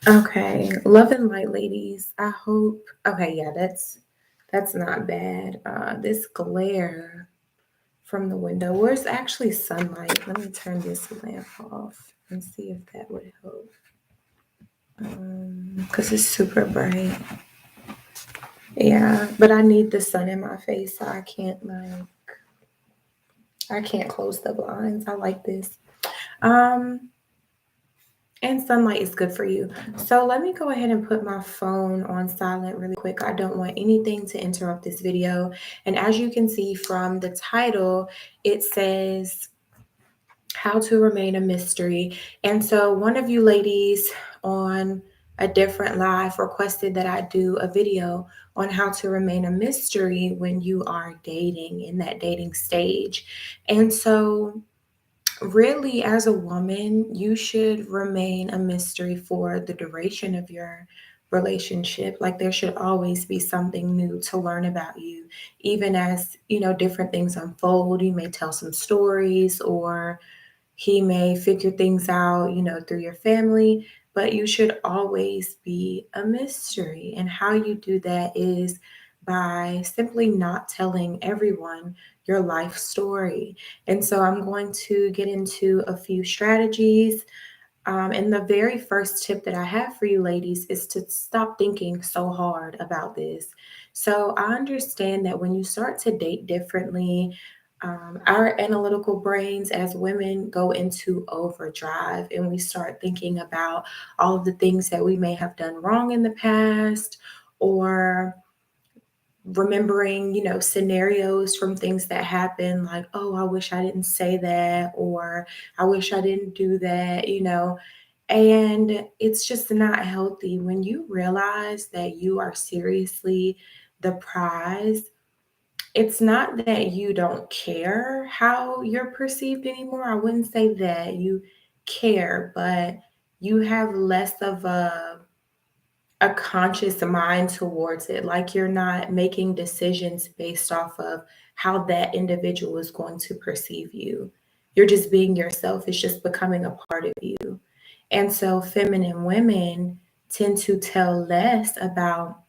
Okay, love and light, ladies. I hope. Okay, yeah, that's not bad. This glare from the window. Where's actually sunlight? Let me turn this lamp off and see if that would help. Because it's super bright. Yeah, but I need the sun in my face, so I can't close the blinds. I like this. Um, And sunlight is good for you. So let me go ahead and put my phone on silent really quick. I don't want anything to interrupt this video. And as you can see from the title, it says how to remain a mystery. And so one of you ladies on a different live requested that I do a video on how to remain a mystery when you are dating in that dating stage. And so really, as a woman, you should remain a mystery for the duration of your relationship. Like there should always be something new to learn about you. Even as, different things unfold, you may tell some stories or he may figure things out, through your family, but you should always be a mystery. And how you do that is by simply not telling everyone your life story. And so I'm going to get into a few strategies. And the very first tip that I have for you ladies is to stop thinking so hard about this. So I understand that when you start to date differently, our analytical brains as women go into overdrive and we start thinking about all of the things that we may have done wrong in the past or remembering, scenarios from things that happened, like, oh, I wish I didn't say that, or I wish I didn't do that. And it's just not healthy when you realize that you are seriously the prize. It's not that you don't care how you're perceived anymore. I wouldn't say that you care, but you have less of a conscious mind towards it. Like you're not making decisions based off of how that individual is going to perceive you. You're just being yourself. It's just becoming a part of you. And so feminine women tend to tell less about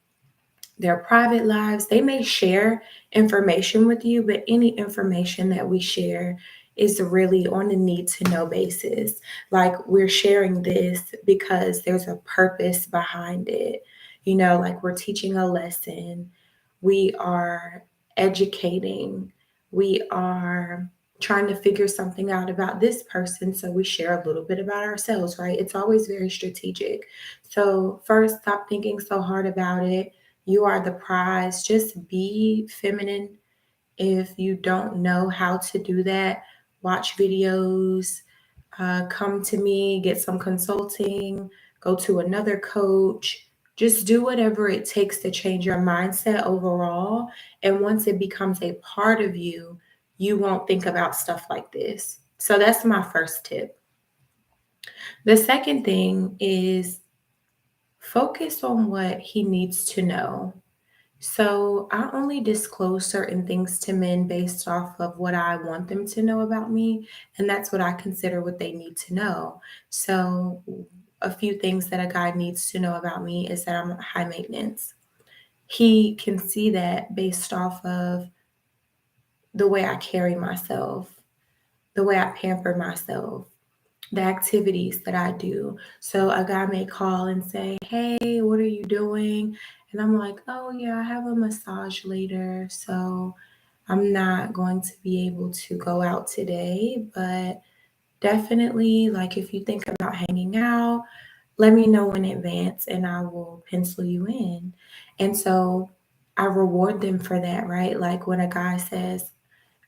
their private lives. They may share information with you, but any information that we share is really on a need to know basis. Like we're sharing this because there's a purpose behind it. Like we're teaching a lesson, we are educating, we are trying to figure something out about this person. So we share a little bit about ourselves, right? It's always very strategic. So, first, stop thinking so hard about it. You are the prize. Just be feminine. If you don't know how to do that, watch videos, come to me, get some consulting, go to another coach. Just do whatever it takes to change your mindset overall. And once it becomes a part of you, you won't think about stuff like this. So that's my first tip. The second thing is focus on what he needs to know. So I only disclose certain things to men based off of what I want them to know about me, and that's what I consider what they need to know. So a few things that a guy needs to know about me is that I'm high maintenance. He can see that based off of the way I carry myself, the way I pamper myself, the activities that I do. So a guy may call and say, "Hey, what are you doing?" And I'm like, "Oh, yeah, I have a massage later. So I'm not going to be able to go out today. But definitely, like, if you think about hanging out, let me know in advance and I will pencil you in." And so I reward them for that, right? Like when a guy says,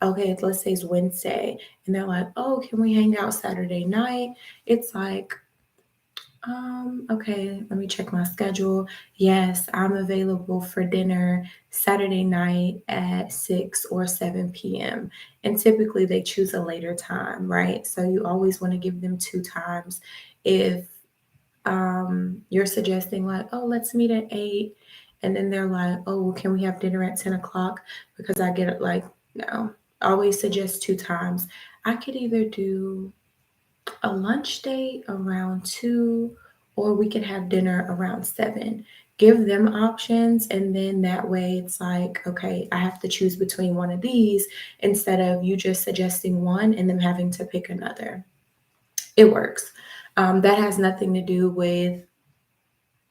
okay, let's say it's Wednesday, and they're like, "Oh, can we hang out Saturday night?" It's like, okay, let me check my schedule. Yes, I'm available for dinner Saturday night at 6 or 7 p.m. And typically they choose a later time, right? So you always want to give them two times. If you're suggesting like, "Oh, let's meet at 8," and then they're like, "Oh, well, can we have dinner at 10 o'clock?" Because I get it like, no, always suggest two times. I could either do a lunch date around 2, or we could have dinner around 7. Give them options, and then that way it's like, okay, I have to choose between one of these instead of you just suggesting one and them having to pick another. It works. That has nothing to do with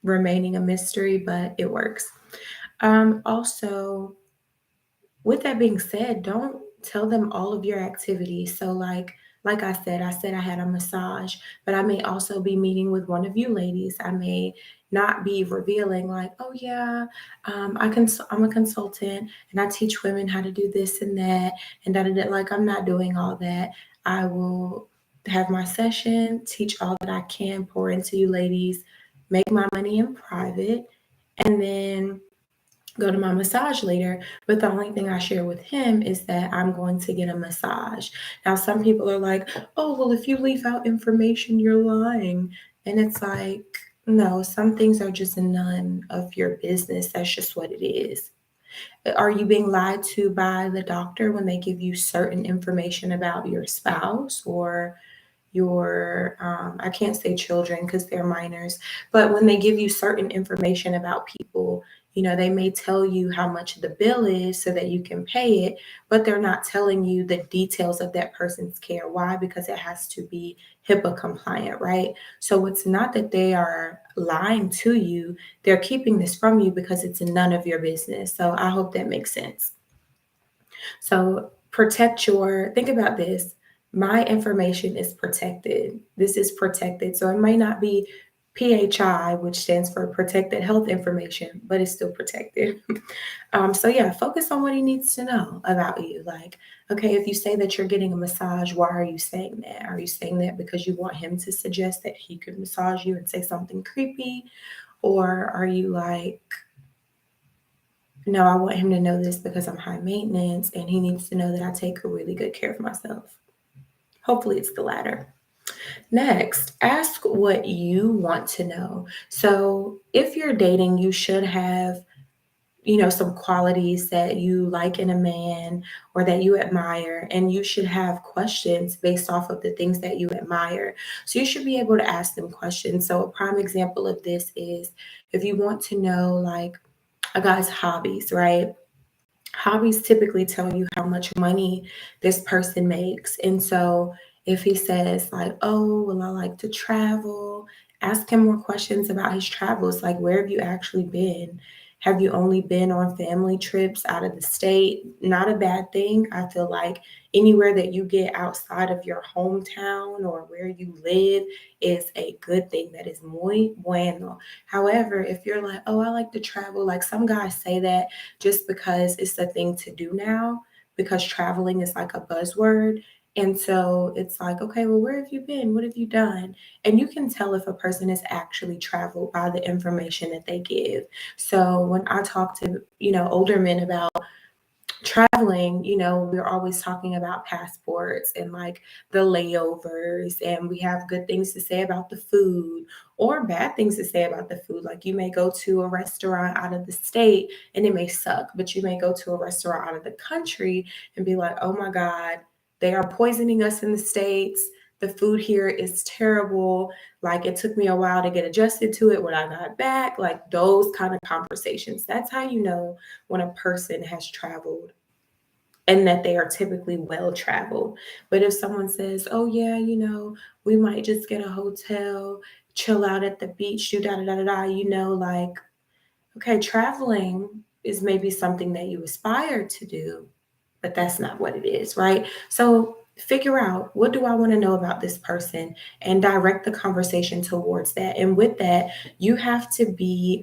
remaining a mystery, but it works. Also, with that being said, don't tell them all of your activities. So like I said I had a massage, but I may also be meeting with one of you ladies. I may not be revealing like, oh yeah, I'm a consultant and I teach women how to do this and that and da da da. Like I'm not doing all that. I will have my session, teach all that I can, pour into you ladies, make my money in private, and then go to my massage later. But the only thing I share with him is that I'm going to get a massage. Now, some people are like, oh, well, if you leave out information, you're lying. And it's like, no, some things are just none of your business. That's just what it is. Are you being lied to by the doctor when they give you certain information about your spouse or your I can't say children because they're minors, but when they give you certain information about people, they may tell you how much the bill is so that you can pay it, but they're not telling you the details of that person's care. Why? Because it has to be HIPAA compliant, right? So it's not that they are lying to you, they're keeping this from you because it's none of your business. So I hope that makes sense. So think about this. My information is protected. This is protected. So it might not be PHI, which stands for protected health information, but it's still protected. So yeah, focus on what he needs to know about you. Like, okay, if you say that you're getting a massage, why are you saying that? Are you saying that because you want him to suggest that he could massage you and say something creepy? Or are you like, no, I want him to know this because I'm high maintenance and he needs to know that I take really good care of myself. Hopefully, it's the latter. Next, ask what you want to know. So, if you're dating, you should have, some qualities that you like in a man or that you admire, and you should have questions based off of the things that you admire. So, you should be able to ask them questions. So, a prime example of this is if you want to know, like, a guy's hobbies, right? Hobbies typically tell you how much money this person makes. And so if he says like, oh, well, I like to travel, ask him more questions about his travels. Like, where have you actually been? Have you only been on family trips out of the state? Not a bad thing. I feel like anywhere that you get outside of your hometown or where you live is a good thing. That is muy bueno. However, if you're like, oh, I like to travel, like some guys say that just because it's the thing to do now, because traveling is like a buzzword. And so it's like, okay, well, where have you been? What have you done? And you can tell if a person has actually traveled by the information that they give. So when I talk to, older men about traveling, we're always talking about passports and like the layovers, and we have good things to say about the food or bad things to say about the food. Like you may go to a restaurant out of the state and it may suck, but you may go to a restaurant out of the country and be like, oh my God, they are poisoning us in the States. The food here is terrible. Like it took me a while to get adjusted to it when I got back. Like those kind of conversations. That's how you know when a person has traveled and that they are typically well traveled. But if someone says, oh, yeah, we might just get a hotel, chill out at the beach, do da da da da da, like, okay, traveling is maybe something that you aspire to do, but that's not what it is, right? So figure out, what do I want to know about this person, and direct the conversation towards that. And with that, you have to be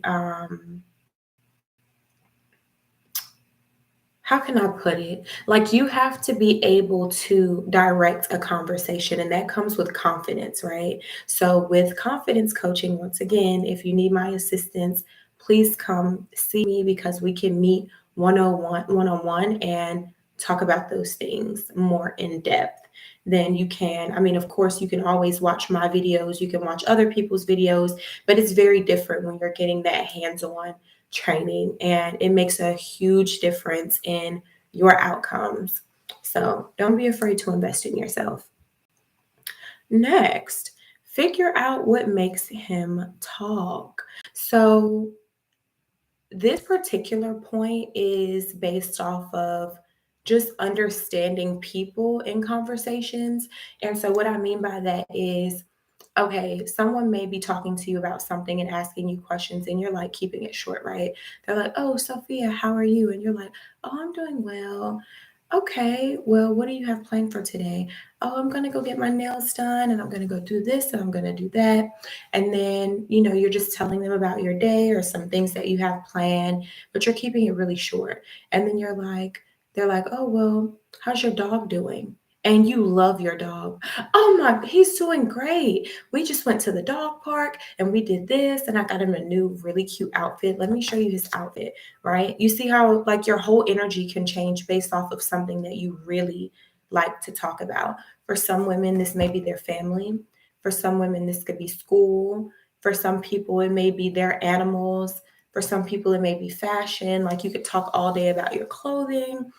how can I put it? Like you have to be able to direct a conversation, and that comes with confidence, right? So, with confidence coaching, once again, if you need my assistance, please come see me because we can meet one on one and talk about those things more in depth than you can. I mean, of course, you can always watch my videos, you can watch other people's videos, but it's very different when you're getting that hands on training, and it makes a huge difference in your outcomes. So don't be afraid to invest in yourself. Next, figure out what makes him talk. So this particular point is based off of just understanding people in conversations. And so, what I mean by that is, okay, someone may be talking to you about something and asking you questions, and you're like keeping it short, right? They're like, "Oh, Sophia, how are you?" And you're like, "Oh, I'm doing well." Okay, well, what do you have planned for today? Oh, I'm gonna go get my nails done and I'm gonna go do this and I'm gonna do that. And then, you're just telling them about your day or some things that you have planned, but you're keeping it really short. And then they're like, oh, well, how's your dog doing? And you love your dog. Oh my, he's doing great. We just went to the dog park and we did this, and I got him a new really cute outfit. Let me show you his outfit, right? You see how like your whole energy can change based off of something that you really like to talk about. For some women, this may be their family. For some women, this could be school. For some people, it may be their animals. For some people, it may be fashion. Like you could talk all day about your clothing.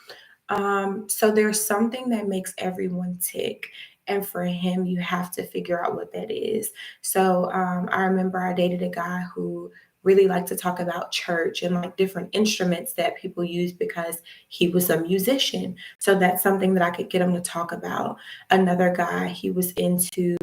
So there's something that makes everyone tick. And for him, you have to figure out what that is. So I remember I dated a guy who really liked to talk about church and like different instruments that people use because he was a musician. So that's something that I could get him to talk about. Another guy, he was into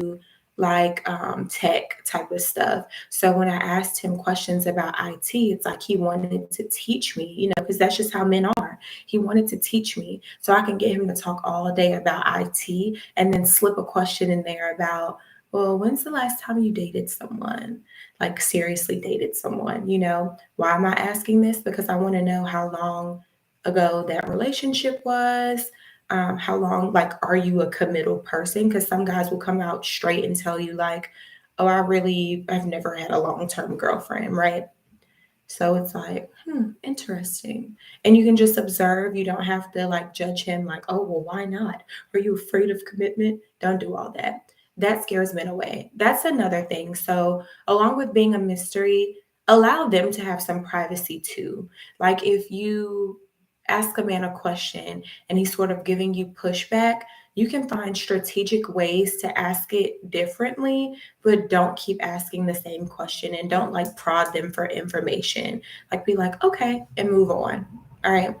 like tech type of stuff. So when I asked him questions about IT, it's like he wanted to teach me, because that's just how men are. He wanted to teach me so I can get him to talk all day about IT and then slip a question in there about, well, when's the last time you dated someone? Like seriously dated someone, Why am I asking this? Because I want to know how long ago that relationship was. How long, like, are you a committal person? Because some guys will come out straight and tell you, like, oh, I've never had a long term girlfriend, right? So it's like, interesting. And you can just observe. You don't have to like judge him like, oh, well, why not? Are you afraid of commitment? Don't do all that. That scares men away. That's another thing. So, along with being a mystery, allow them to have some privacy too. Like if you ask a man a question and he's sort of giving you pushback, you can find strategic ways to ask it differently, but don't keep asking the same question and don't like prod them for information. Like be like, okay, and move on. All right.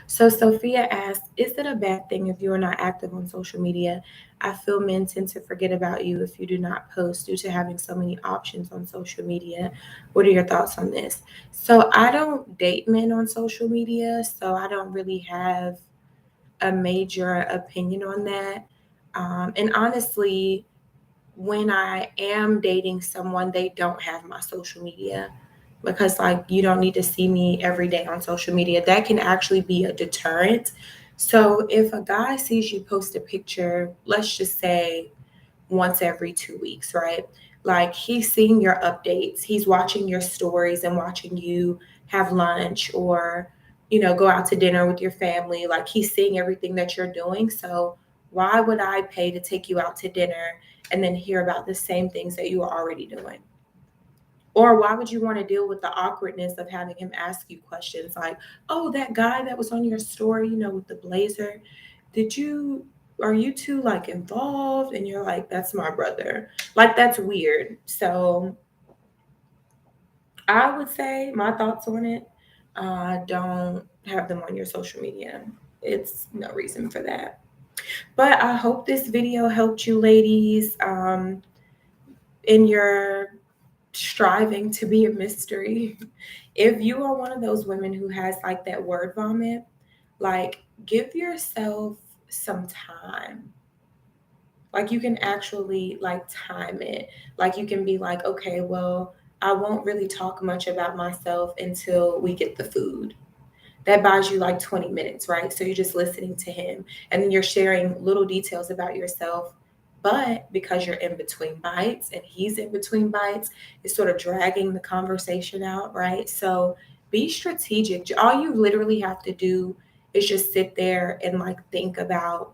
So Sophia asked, is it a bad thing if you are not active on social media? I feel men tend to forget about you if you do not post due to having so many options on social media. What are your thoughts on this? So I don't date men on social media, so I don't really have a major opinion on that. And honestly, when I am dating someone, they don't have my social media because, like, you don't need to see me every day on social media. That can actually be a deterrent. So, if a guy sees you post a picture, let's just say once every 2 weeks, right? Like he's seeing your updates, he's watching your stories and watching you have lunch or, go out to dinner with your family. Like he's seeing everything that you're doing. So why would I pay to take you out to dinner and then hear about the same things that you are already doing? Or why would you want to deal with the awkwardness of having him ask you questions like, oh, that guy that was on your story, with the blazer, did you, are you two like involved? And you're like, that's my brother. Like, that's weird. So I would say my thoughts on it, don't have them on your social media. It's no reason for that. But I hope this video helped you, ladies, in your striving to be a mystery. If you are one of those women who has like that word vomit, like give yourself some time. Like you can actually like time it. Like you can be like, okay, well, I won't really talk much about myself until we get the food. That buys you like 20 minutes, right? So you're just listening to him and then you're sharing little details about yourself. But because you're in between bites and he's in between bites, it's sort of dragging the conversation out, right? So be strategic. All you literally have to do is just sit there and like think about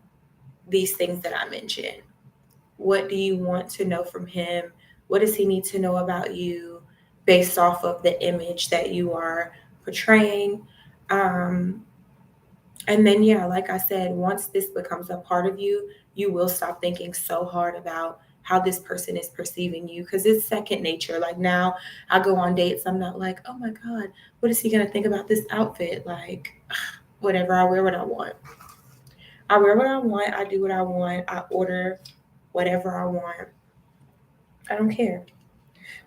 these things that I mentioned. What do you want to know from him? What does he need to know about you based off of the image that you are portraying? Um, and then, yeah, like I said, once this becomes a part of you, you will stop thinking so hard about how this person is perceiving you, because it's second nature. Like now I go on dates, I'm not like, oh my God, what is he gonna think about this outfit? Like, whatever, I wear what I want. I wear what I want, I do what I want, I order whatever I want. I don't care.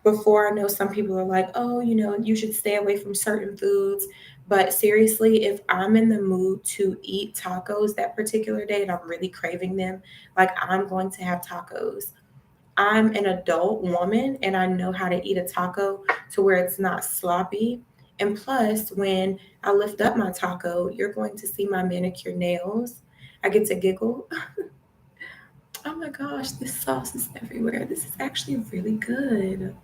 Before, I know some people are like, oh, you should stay away from certain foods. But seriously, if I'm in the mood to eat tacos that particular day and I'm really craving them, like I'm going to have tacos. I'm an adult woman and I know how to eat a taco to where it's not sloppy. And plus, when I lift up my taco, you're going to see my manicured nails. I get to giggle. Oh my gosh, this sauce is everywhere. This is actually really good.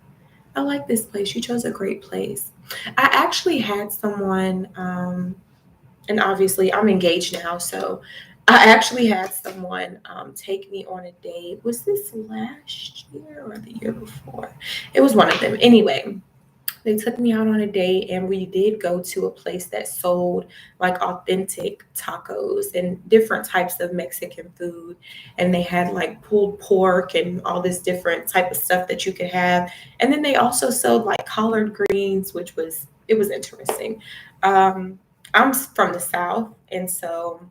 I like this place. You chose a great place. I actually had someone, and obviously I'm engaged now, so I actually had someone take me on a date. Was this last year or the year before? It was one of them. Anyway, they took me out on a date and we did go to a place that sold like authentic tacos and different types of Mexican food. And they had like pulled pork and all this different type of stuff that you could have. And then they also sold like collard greens, which was it was interesting. Um, I'm from the South, and so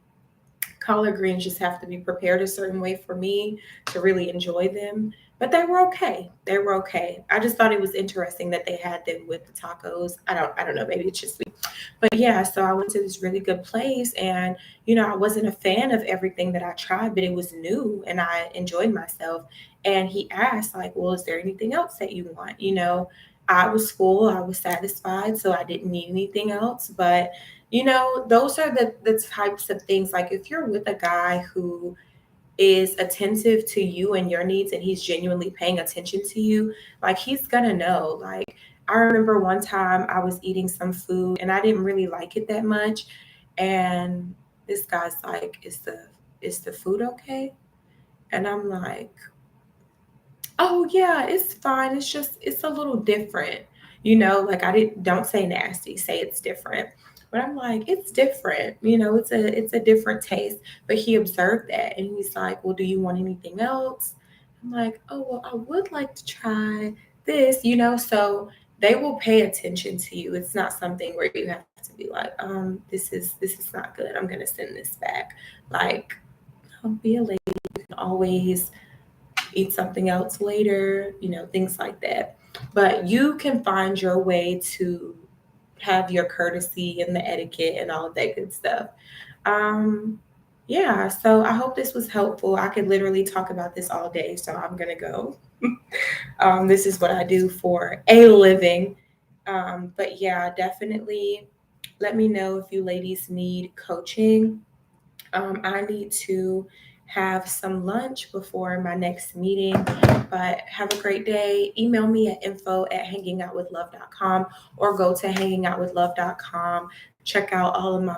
collard greens just have to be prepared a certain way for me to really enjoy them. But they were okay. They were okay. I just thought it was interesting that they had them with the tacos. I don't know, maybe it's just me. But yeah, so I went to this really good place and I wasn't a fan of everything that I tried, but it was new and I enjoyed myself. And he asked, like, well, is there anything else that you want? I was full, I was satisfied, so I didn't need anything else. But those are the types of things. Like if you're with a guy who is attentive to you and your needs and he's genuinely paying attention to you, like he's gonna know. Like I remember one time I was eating some food and I didn't really like it that much. And this guy's like, is the food okay? And I'm like, oh yeah, it's fine. It's just it's a little different. Like I didn't don't say nasty, say it's different. But I'm like, it's different. It's a different taste. But he observed that and he's like, well, do you want anything else? I'm like, oh well, I would like to try this. So they will pay attention to you. It's not something where you have to be like, this is not good. I'm gonna send this back. Like, be a lady. You can always eat something else later, things like that. But you can find your way to have your courtesy and the etiquette and all of that good stuff. Um, yeah, so I hope this was helpful. I could literally talk about this all day, so I'm gonna go. This is what I do for a living. But yeah, definitely let me know if you ladies need coaching. I need to have some lunch before my next meeting, but have a great day. Email me at info@hangingoutwithlove.com or go to hangingoutwithlove.com. Check out all of my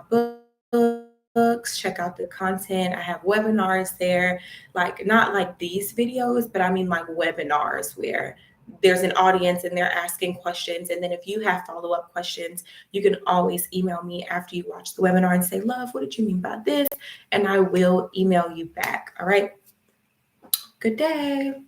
books, check out the content. I have webinars there, like not like these videos, but I mean like webinars where there's an audience and they're asking questions. And then if you have follow-up questions, you can always email me after you watch the webinar and say, love, what did you mean by this? And I will email you back. All right. Good day.